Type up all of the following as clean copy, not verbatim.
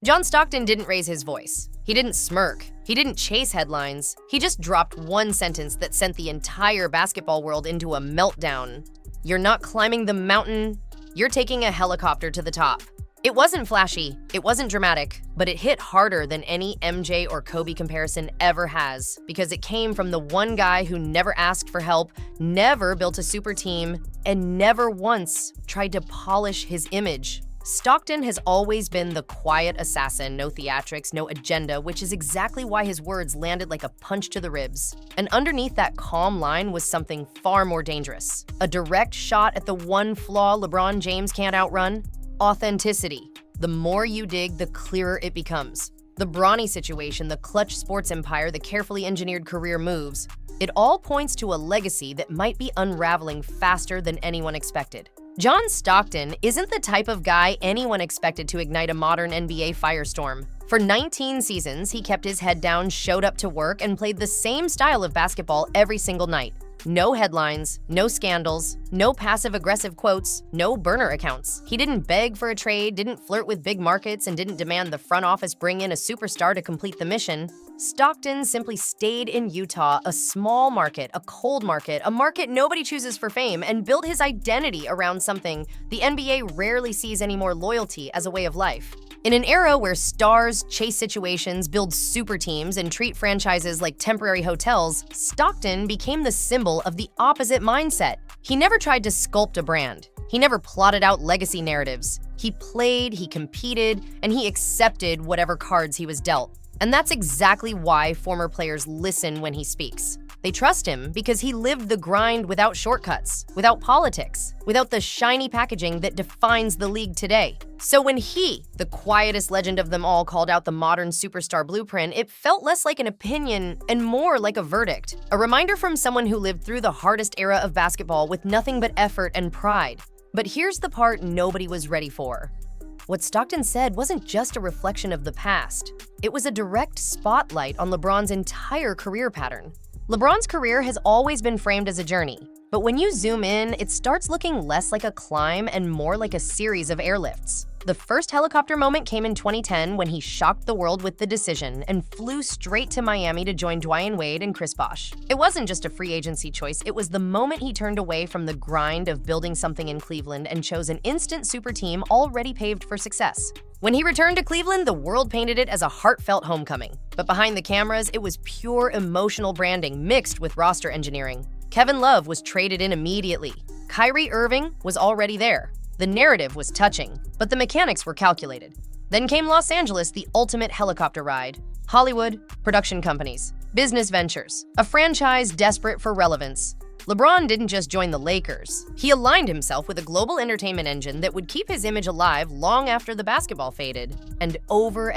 John Stockton didn't raise his voice. He didn't smirk. He didn't chase headlines. He just dropped one sentence that sent the entire basketball world into a meltdown. "You're not climbing the mountain, you're taking a helicopter to the top." It wasn't flashy, it wasn't dramatic, but it hit harder than any MJ or Kobe comparison ever has, because it came from the one guy who never asked for help, never built a super team, and never once tried to polish his image. Stockton has always been the quiet assassin, no theatrics, no agenda, which is exactly why his words landed like a punch to the ribs. And underneath that calm line was something far more dangerous. A direct shot at the one flaw LeBron James can't outrun: authenticity. The more you dig, the clearer it becomes. The Bronny situation, the clutch sports empire, the carefully engineered career moves, it all points to a legacy that might be unraveling faster than anyone expected. John Stockton isn't the type of guy anyone expected to ignite a modern NBA firestorm. For 19 seasons, he kept his head down, showed up to work, and played the same style of basketball every single night. No headlines, no scandals, no passive-aggressive quotes, no burner accounts. He didn't beg for a trade, didn't flirt with big markets, and didn't demand the front office bring in a superstar to complete the mission. Stockton simply stayed in Utah, a small market, a cold market, a market nobody chooses for fame, and built his identity around something the NBA rarely sees anymore: loyalty as a way of life. In an era where stars chase situations, build super teams, and treat franchises like temporary hotels, Stockton became the symbol of the opposite mindset. He never tried to sculpt a brand. He never plotted out legacy narratives. He played, he competed, and he accepted whatever cards he was dealt. And that's exactly why former players listen when he speaks. They trust him because he lived the grind without shortcuts, without politics, without the shiny packaging that defines the league today. So when he, the quietest legend of them all, called out the modern superstar blueprint, it felt less like an opinion and more like a verdict. A reminder from someone who lived through the hardest era of basketball with nothing but effort and pride. But here's the part nobody was ready for. What Stockton said wasn't just a reflection of the past. It was a direct spotlight on LeBron's entire career pattern. LeBron's career has always been framed as a journey, but when you zoom in, it starts looking less like a climb and more like a series of airlifts. The first helicopter moment came in 2010 when he shocked the world with the decision and flew straight to Miami to join Dwyane Wade and Chris Bosh. It wasn't just a free agency choice, it was the moment he turned away from the grind of building something in Cleveland and chose an instant super team already paved for success. When he returned to Cleveland, the world painted it as a heartfelt homecoming. But behind the cameras, it was pure emotional branding mixed with roster engineering. Kevin Love was traded in immediately. Kyrie Irving was already there. The narrative was touching, but the mechanics were calculated. Then came Los Angeles, the ultimate helicopter ride. Hollywood, production companies, business ventures, a franchise desperate for relevance. LeBron didn't just join the Lakers. He aligned himself with a global entertainment engine that would keep his image alive long after the basketball faded. And over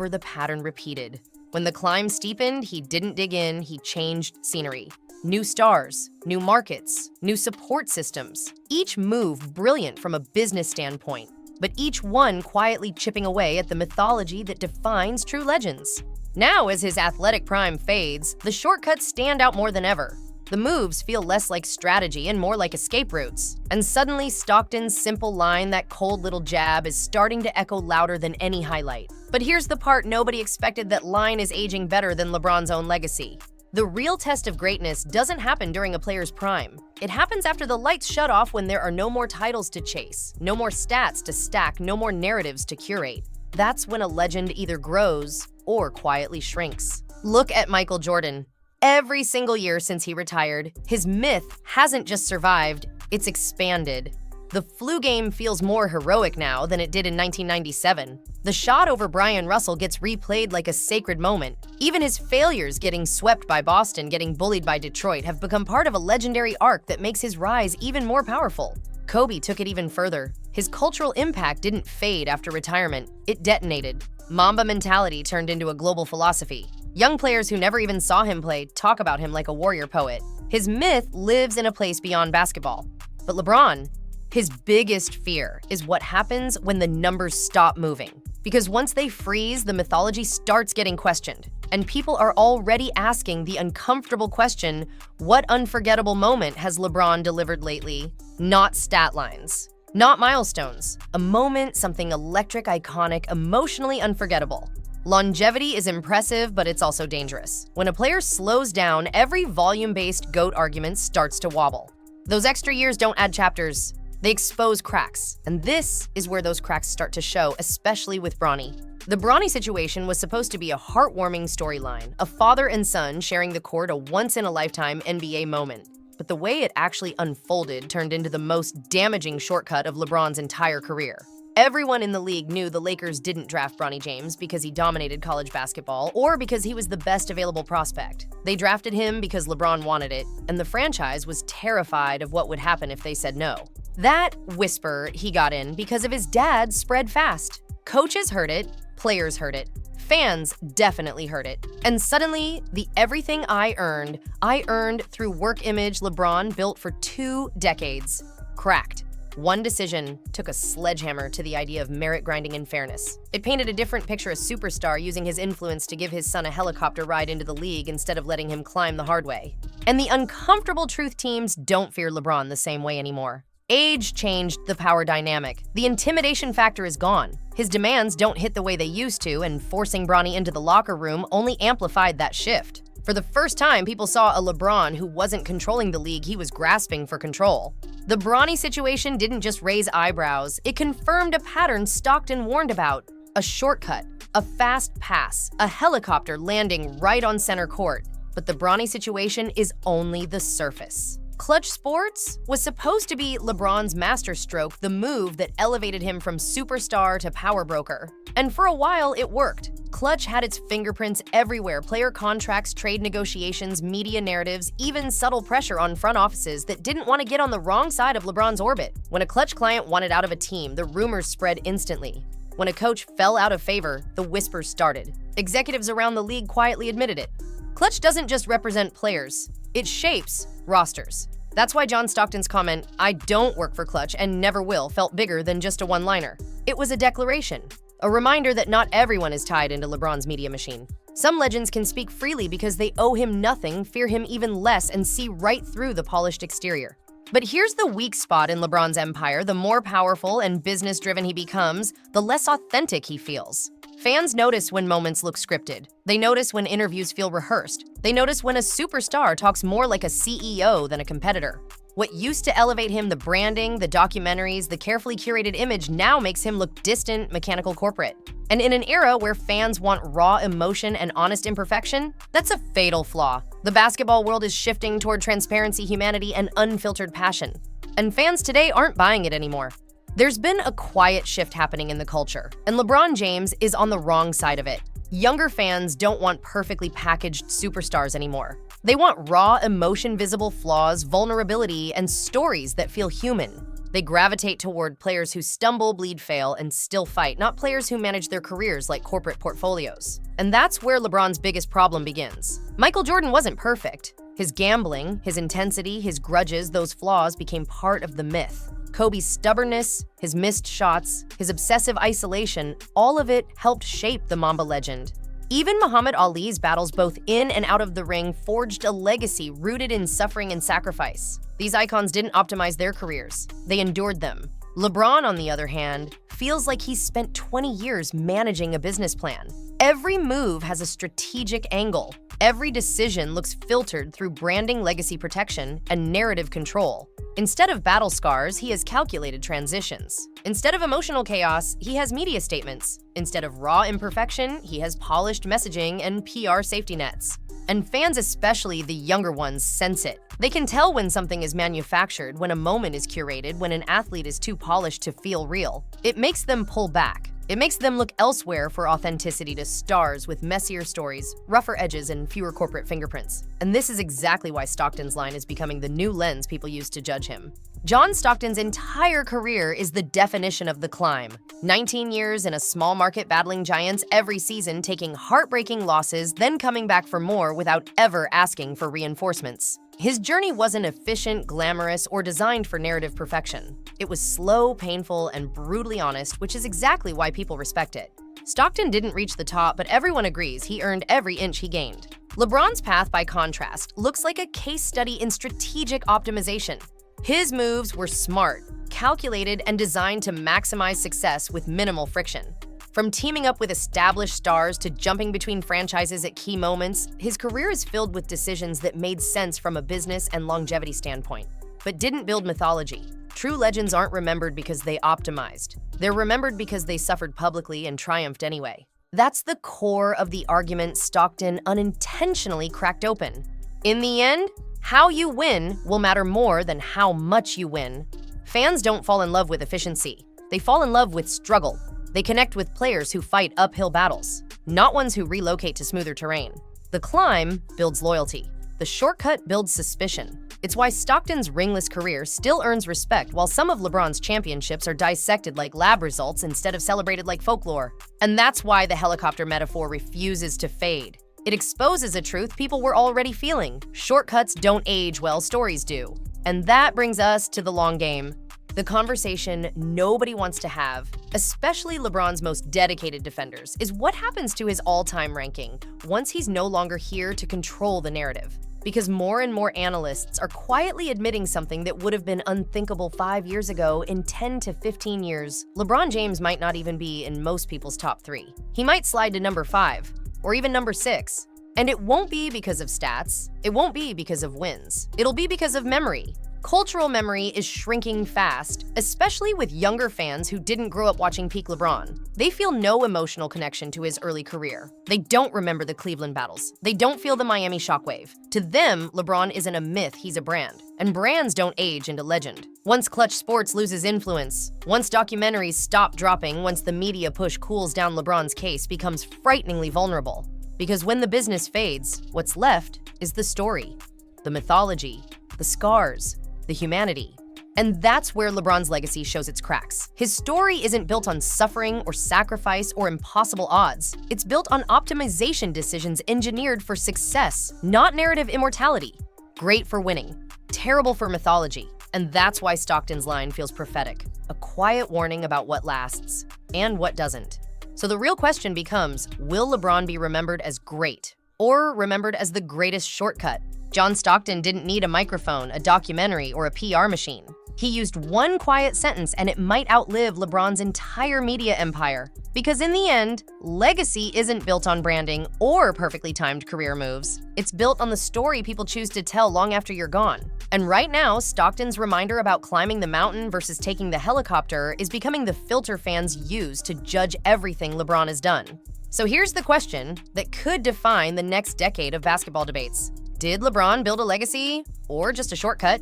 the pattern repeated. When the climb steepened, he didn't dig in, he changed scenery. New stars, new markets, new support systems. Each move brilliant from a business standpoint, but each one quietly chipping away at the mythology that defines true legends. Now, as his athletic prime fades, the shortcuts stand out more than ever. The moves feel less like strategy and more like escape routes. And suddenly, Stockton's simple line, that cold little jab, is starting to echo louder than any highlight. But here's the part nobody expected: that line is aging better than LeBron's own legacy. The real test of greatness doesn't happen during a player's prime. It happens after the lights shut off, when there are no more titles to chase, no more stats to stack, no more narratives to curate. That's when a legend either grows or quietly shrinks. Look at Michael Jordan. Every single year since he retired, his myth hasn't just survived, it's expanded. The flu game feels more heroic now than it did in 1997. The shot over Brian Russell gets replayed like a sacred moment. Even his failures, getting swept by Boston, getting bullied by Detroit, have become part of a legendary arc that makes his rise even more powerful. Kobe took it even further. His cultural impact didn't fade after retirement, it detonated. Mamba mentality turned into a global philosophy. Young players who never even saw him play talk about him like a warrior poet. His myth lives in a place beyond basketball. But LeBron, his biggest fear is what happens when the numbers stop moving. Because once they freeze, the mythology starts getting questioned. And people are already asking the uncomfortable question: what unforgettable moment has LeBron delivered lately? Not stat lines. Not milestones. A moment, something electric, iconic, emotionally unforgettable. Longevity is impressive, but it's also dangerous. When a player slows down, every volume-based GOAT argument starts to wobble. Those extra years don't add chapters, they expose cracks. And this is where those cracks start to show, especially with Bronny. The Bronny situation was supposed to be a heartwarming storyline, a father and son sharing the court, a once-in-a-lifetime NBA moment. But the way it actually unfolded turned into the most damaging shortcut of LeBron's entire career. Everyone in the league knew the Lakers didn't draft Bronny James because he dominated college basketball or because he was the best available prospect. They drafted him because LeBron wanted it, and the franchise was terrified of what would happen if they said no. That whisper he got in because of his dad spread fast. Coaches heard it, players heard it, fans definitely heard it. And suddenly, the everything I earned through work image LeBron built for 2 decades, cracked. One decision took a sledgehammer to the idea of merit grinding and fairness. It painted a different picture of a superstar using his influence to give his son a helicopter ride into the league instead of letting him climb the hard way. And the uncomfortable truth teams don't fear LeBron the same way anymore. Age changed the power dynamic. The intimidation factor is gone. His demands don't hit the way they used to, and forcing Bronny into the locker room only amplified that shift. For the first time, people saw a LeBron who wasn't controlling the league, he was grasping for control. The Bronny situation didn't just raise eyebrows, it confirmed a pattern Stockton warned about. A shortcut, a fast pass, a helicopter landing right on center court. But the Bronny situation is only the surface. Clutch Sports was supposed to be LeBron's masterstroke, the move that elevated him from superstar to power broker. And for a while, it worked. Clutch had its fingerprints everywhere: player contracts, trade negotiations, media narratives, even subtle pressure on front offices that didn't want to get on the wrong side of LeBron's orbit. When a Clutch client wanted out of a team, the rumors spread instantly. When a coach fell out of favor, the whispers started. Executives around the league quietly admitted it. Clutch doesn't just represent players, it shapes rosters. That's why John Stockton's comment, "I don't work for Clutch and never will," felt bigger than just a one-liner. It was a declaration, a reminder that not everyone is tied into LeBron's media machine. Some legends can speak freely because they owe him nothing, fear him even less, and see right through the polished exterior. But here's the weak spot in LeBron's empire: the more powerful and business-driven he becomes, the less authentic he feels. Fans notice when moments look scripted. They notice when interviews feel rehearsed. They notice when a superstar talks more like a CEO than a competitor. What used to elevate him, the branding, the documentaries, the carefully curated image, now makes him look distant, mechanical, corporate. And in an era where fans want raw emotion and honest imperfection, that's a fatal flaw. The basketball world is shifting toward transparency, humanity, and unfiltered passion. And fans today aren't buying it anymore. There's been a quiet shift happening in the culture, and LeBron James is on the wrong side of it. Younger fans don't want perfectly packaged superstars anymore. They want raw emotion, visible flaws, vulnerability, and stories that feel human. They gravitate toward players who stumble, bleed, fail, and still fight, not players who manage their careers like corporate portfolios. And that's where LeBron's biggest problem begins. Michael Jordan wasn't perfect. His gambling, his intensity, his grudges, those flaws became part of the myth. Kobe's stubbornness, his missed shots, his obsessive isolation, all of it helped shape the Mamba legend. Even Muhammad Ali's battles both in and out of the ring forged a legacy rooted in suffering and sacrifice. These icons didn't optimize their careers, they endured them. LeBron, on the other hand, feels like he's spent 20 years managing a business plan. Every move has a strategic angle. Every decision looks filtered through branding, legacy protection, and narrative control. Instead of battle scars, he has calculated transitions. Instead of emotional chaos, he has media statements. Instead of raw imperfection, he has polished messaging and PR safety nets. And fans, especially the younger ones, sense it. They can tell when something is manufactured, when a moment is curated, when an athlete is too polished to feel real. It makes them pull back. It makes them look elsewhere for authenticity, to stars with messier stories, rougher edges, and fewer corporate fingerprints. And this is exactly why Stockton's line is becoming the new lens people use to judge him. John Stockton's entire career is the definition of the climb. 19 years in a small market battling giants every season, taking heartbreaking losses, then coming back for more without ever asking for reinforcements. His journey wasn't efficient, glamorous, or designed for narrative perfection. It was slow, painful, and brutally honest, which is exactly why people respect it. Stockton didn't reach the top, but everyone agrees he earned every inch he gained. LeBron's path, by contrast, looks like a case study in strategic optimization. His moves were smart, calculated and designed to maximize success with minimal friction. From teaming up with established stars to jumping between franchises at key moments, his career is filled with decisions that made sense from a business and longevity standpoint, but didn't build mythology. True legends aren't remembered because they optimized. They're remembered because they suffered publicly and triumphed anyway. That's the core of the argument Stockton unintentionally cracked open. In the end, how you win will matter more than how much you win. Fans don't fall in love with efficiency. They fall in love with struggle. They connect with players who fight uphill battles, not ones who relocate to smoother terrain. The climb builds loyalty. The shortcut builds suspicion. It's why Stockton's ringless career still earns respect while some of LeBron's championships are dissected like lab results instead of celebrated like folklore. And that's why the helicopter metaphor refuses to fade. It exposes a truth people were already feeling. Shortcuts don't age well, stories do. And that brings us to the long game. The conversation nobody wants to have, especially LeBron's most dedicated defenders, is what happens to his all-time ranking once he's no longer here to control the narrative. Because more and more analysts are quietly admitting something that would have been unthinkable 5 years ago. In 10 to 15 years, LeBron James might not even be in most people's top 3. He might slide to number 5, or even number 6. And it won't be because of stats. It won't be because of wins. It'll be because of memory. Cultural memory is shrinking fast, especially with younger fans who didn't grow up watching peak LeBron. They feel no emotional connection to his early career. They don't remember the Cleveland battles. They don't feel the Miami shockwave. To them, LeBron isn't a myth, he's a brand. And brands don't age into legend. Once Clutch Sports loses influence, once documentaries stop dropping, once the media push cools down, LeBron's case becomes frighteningly vulnerable. Because when the business fades, what's left is the story, the mythology, the scars, the humanity. And that's where LeBron's legacy shows its cracks. His story isn't built on suffering or sacrifice or impossible odds. It's built on optimization decisions engineered for success, not narrative immortality. Great for winning, terrible for mythology. And that's why Stockton's line feels prophetic, a quiet warning about what lasts and what doesn't. So the real question becomes, will LeBron be remembered as great or remembered as the greatest shortcut? John Stockton didn't need a microphone, a documentary, or a PR machine. He used one quiet sentence and it might outlive LeBron's entire media empire. Because in the end, legacy isn't built on branding or perfectly timed career moves. It's built on the story people choose to tell long after you're gone. And right now, Stockton's reminder about climbing the mountain versus taking the helicopter is becoming the filter fans use to judge everything LeBron has done. So here's the question that could define the next decade of basketball debates. Did LeBron build a legacy or just a shortcut?